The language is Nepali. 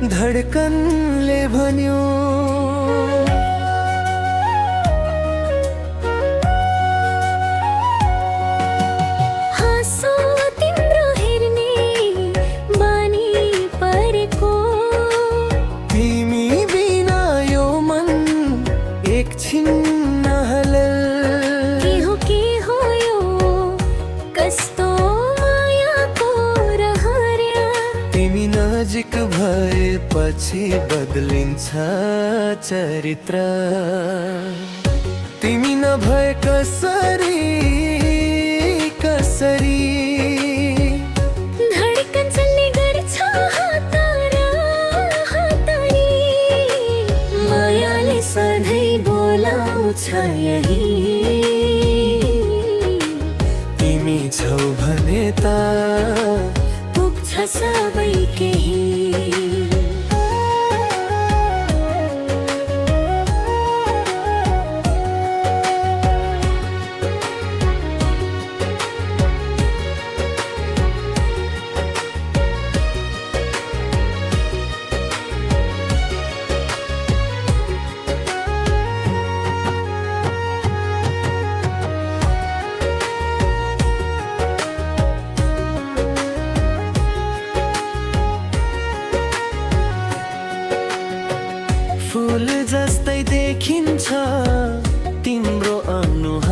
धडकनले भन्यो हाँसो तिम्रो हेर्ने बानी परेको तिमी बिना यो मन एकछिन नहलल के हो यो कस्तो मायाको रहर्या तिमी नजिक भएपछि बदलिन्छ चरित्र तिमी नभए कसरी कसरी धडकन चल्ने गर्छ हतारा हतारी मायाले सधैँ बोलाउँछ यही तिमी छौ भने त पुग्छ सबै केही फूल जस्तै देखिन्छ तिम्रो अनुहार